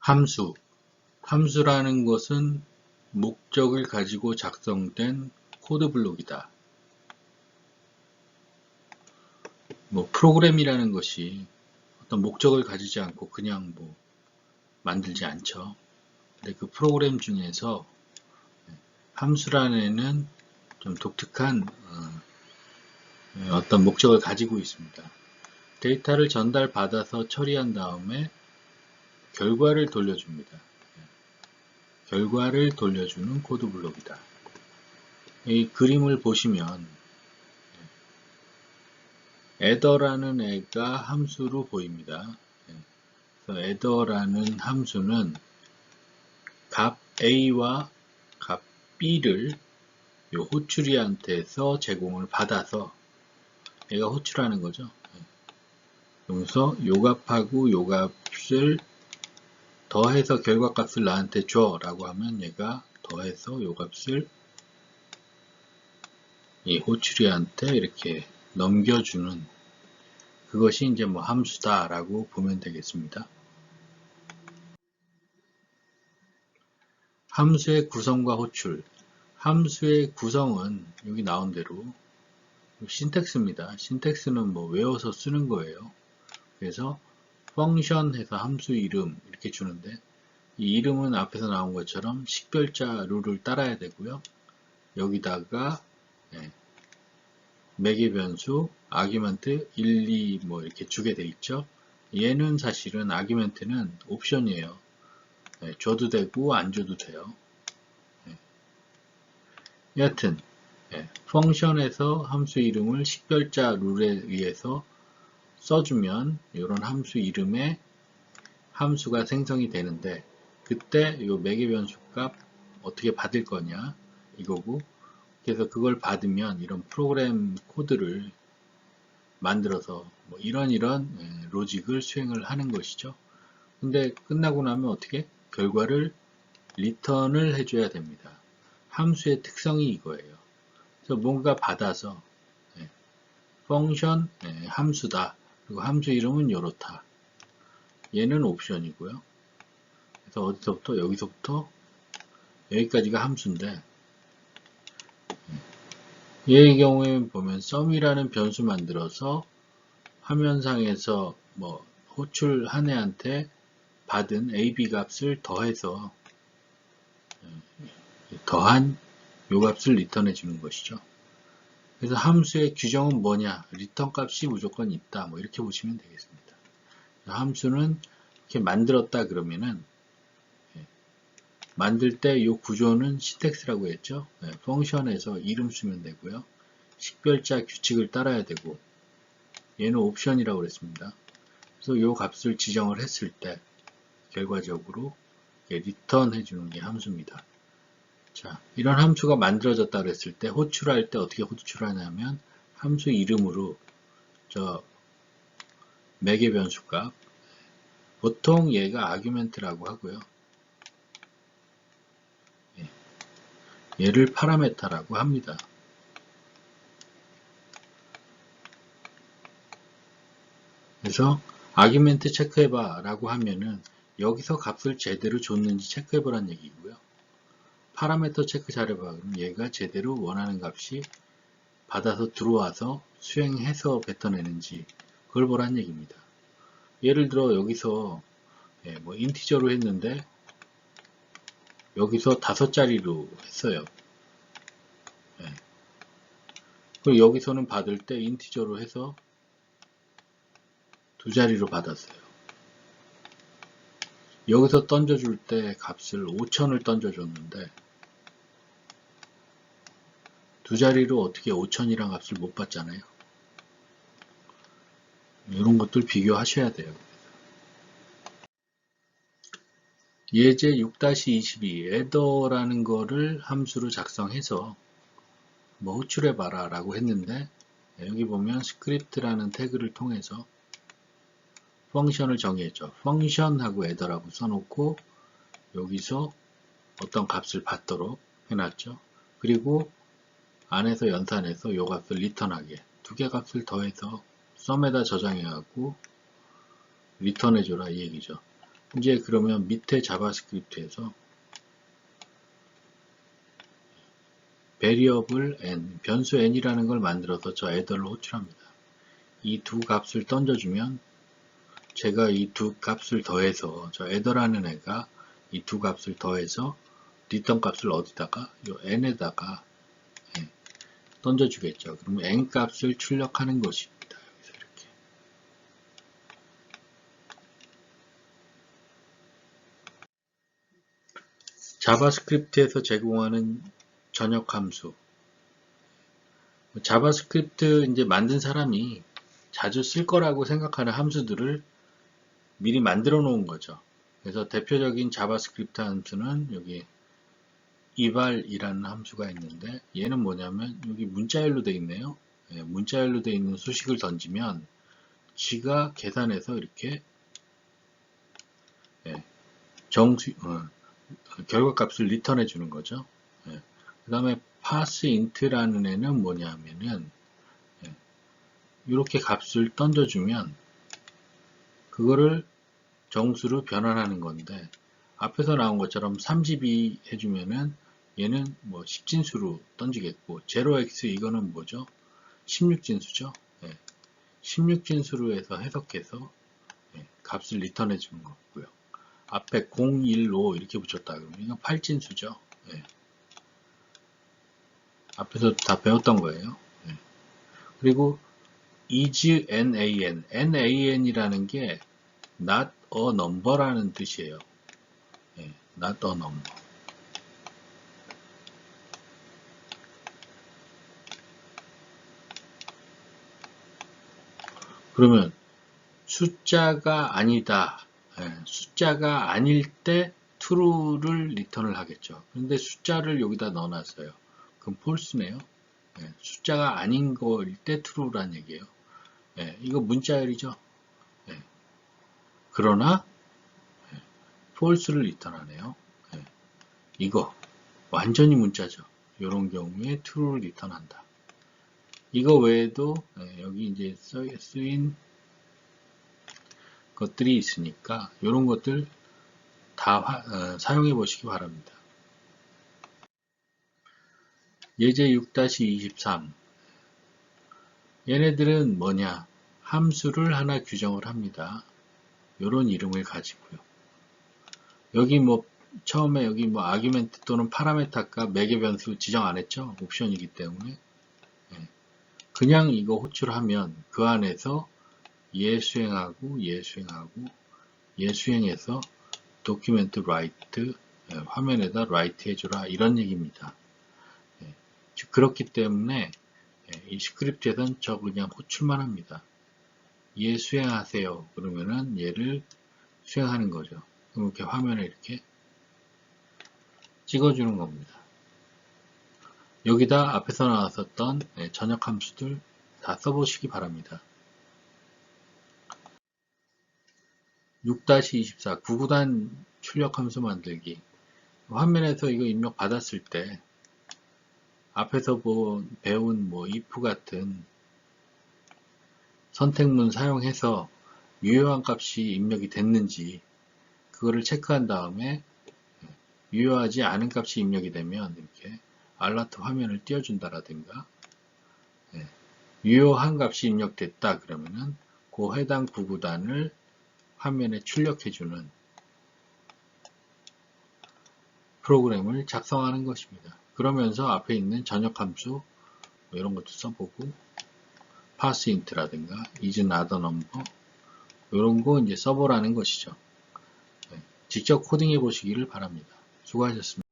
함수. 함수라는 것은 목적을 가지고 작성된 코드 블록이다. 프로그램이라는 것이 어떤 목적을 가지지 않고 그냥 만들지 않죠. 근데 그 프로그램 중에서 함수라는 애는 좀 독특한 어떤 목적을 가지고 있습니다. 데이터를 전달받아서 처리한 다음에 결과를 돌려줍니다. 결과를 돌려주는 코드 블록이다. 이 그림을 보시면 adder라는 애가 함수로 보입니다. 그래서 adder라는 함수는 값 A와 값 B를 요 호출이한테서 제공을 받아서 얘가 호출하는 거죠. 여기서 요 값하고 요 값을 더해서 결과값을 나한테 줘 라고 하면 얘가 더해서 요 값을 이 호출이한테 이렇게 넘겨주는 그것이 이제 함수다 라고 보면 되겠습니다. 함수의 구성과 호출. 함수의 구성은 여기 나온 대로 신텍스입니다. 신텍스는 외워서 쓰는 거예요. 그래서 펑션 해서 함수 이름 이렇게 주는데 이 이름은 앞에서 나온 것처럼 식별자 룰을 따라야 되고요. 여기다가 매개 변수, 아규먼트 1, 2 이렇게 주게 돼 있죠. 얘는 사실은 아규먼트는 옵션이에요. 줘도 되고 안 줘도 돼요. 여하튼 펑션에서 함수 이름을 식별자 룰에 의해서 써주면 이런 함수 이름에 함수가 생성이 되는데 그때 이 매개 변수 값 어떻게 받을 거냐 이거고 그래서 그걸 받으면 이런 프로그램 코드를 만들어서 이런 로직을 수행을 하는 것이죠. 근데 끝나고 나면 어떻게 결과를 리턴을 해줘야 됩니다. 함수의 특성이 이거예요. 그래서 뭔가 받아서 펑션 함수다. 그리고 함수 이름은 요렇다. 얘는 옵션이고요. 그래서 어디서부터 여기서부터 여기까지가 함수인데 얘의 경우에 보면 sum이라는 변수 만들어서 화면상에서 호출한 애한테 받은 AB 값을 더해서 더한 요 값을 리턴해 주는 것이죠. 그래서 함수의 규정은 뭐냐? 리턴 값이 무조건 있다. 이렇게 보시면 되겠습니다. 함수는 이렇게 만들었다 그러면은 만들 때 이 구조는 신텍스라고 했죠. 펑션에서 이름 쓰면 되고요. 식별자 규칙을 따라야 되고 얘는 옵션이라고 그랬습니다. 그래서 이 값을 지정을 했을 때 결과적으로 리턴 해주는 게 함수입니다. 자, 이런 함수가 만들어졌다 그랬을 때 호출할 때 어떻게 호출하냐면 함수 이름으로 매개 변수값 보통 얘가 아규멘트라고 하고요. 얘를 파라메타라고 합니다. 그래서 아규멘트 체크해봐 라고 하면은 여기서 값을 제대로 줬는지 체크해보란 얘기고요. 파라메터 체크 잘해봐 그러면 얘가 제대로 원하는 값이 받아서 들어와서 수행해서 뱉어내는지 그걸 보란 얘기입니다. 예를 들어 여기서 인티저로 했는데 여기서 5자리로 했어요. 그리고 여기서는 받을 때 인티저로 해서 2자리로 받았어요. 여기서 던져줄 때 값을 5,000을 던져줬는데 2자리로 어떻게 5,000이란 값을 못 받잖아요. 이런 것들 비교하셔야 돼요. 예제 6-22 adder라는 거를 함수로 작성해서 호출해봐라 라고 했는데 여기 보면 스크립트라는 태그를 통해서 펑션을 정의했죠. 펑션하고 adder라고 써놓고 여기서 어떤 값을 받도록 해놨죠. 그리고 안에서 연산해서 이 값을 리턴하게 2개 값을 더해서 sum에다 저장해갖고 리턴해줘라 이 얘기죠. 이제 그러면 밑에 자바스크립트에서 variable n, 변수 n이라는 걸 만들어서 저 애더를 호출합니다. 이 두 값을 던져주면 제가 이 두 값을 더해서 저 애더라는 애가 이 두 값을 더해서 리턴 값을 어디다가 요 n에다가 던져주겠죠. 그러면 n 값을 출력하는 것입니다. 여기서 이렇게 자바스크립트에서 제공하는 전역 함수. 자바스크립트 이제 만든 사람이 자주 쓸 거라고 생각하는 함수들을 미리 만들어 놓은 거죠. 그래서 대표적인 자바스크립트 함수는 여기 eval이라는 함수가 있는데 얘는 뭐냐면 여기 문자열로 되어 있네요. 문자열로 되어 있는 수식을 던지면 지가 계산해서 이렇게 결과값을 리턴해 주는 거죠. 그 다음에 parseInt라는 애는 뭐냐 하면은 이렇게 값을 던져주면 그거를 정수로 변환하는 건데 앞에서 나온 것처럼 32 해주면은 얘는 뭐 10진수로 던지겠고 0x 이거는 뭐죠? 16진수죠. 16진수로 해서 해석해서 값을 리턴해 주는 거고요. 앞에 0, 1, 5 이렇게 붙였다 그러면 이건 8진수죠. 앞에서 다 배웠던 거예요. 그리고 is nan이라는 게 not a number라는 뜻이에요. not a number. 그러면 숫자가 아니다. 숫자가 아닐 때 true를 리턴을 하겠죠. 그런데 숫자를 여기다 넣어놨어요. 그럼 false네요. 숫자가 아닌 거일 때 true란 얘기예요. 이거 문자열이죠. 그러나 false를 리턴하네요. 이거 완전히 문자죠. 이런 경우에 true를 리턴한다. 이거 외에도 여기 이제 쓰인 것들이 있으니까 이런 것들 다 사용해 보시기 바랍니다. 예제 6-23 얘네들은 뭐냐 함수를 하나 규정을 합니다. 이런 이름을 가지고요. 여기 뭐 처음에 여기 뭐 아규멘트 또는 파라메타값 매개 변수 지정 안 했죠. 옵션이기 때문에 그냥 이거 호출하면 그 안에서 얘 수행하고 얘 수행하고 얘 수행해서 도큐멘트 라이트 화면에다 라이트 해줘라 이런 얘기입니다. 즉 그렇기 때문에 이 스크립트에선 저 그냥 호출만 합니다. 얘 수행하세요. 그러면은 얘를 수행하는 거죠. 그럼 이렇게 화면에 이렇게 찍어주는 겁니다. 여기다 앞에서 나왔었던 전역 함수들 다 써보시기 바랍니다. 6-24 구구단 출력 함수 만들기 화면에서 이거 입력 받았을 때 앞에서 배운 if 같은 선택문 사용해서 유효한 값이 입력이 됐는지 그거를 체크한 다음에 유효하지 않은 값이 입력이 되면 이렇게 알라트 화면을 띄워준다라든가 유효한 값이 입력됐다 그러면은 그 해당 구구단을 화면에 출력해주는 프로그램을 작성하는 것입니다. 그러면서 앞에 있는 전역 함수 이런 것도 써보고 parseInt라든가 is not a number 이런 거 이제 써보라는 것이죠. 직접 코딩해 보시기를 바랍니다. 수고하셨습니다.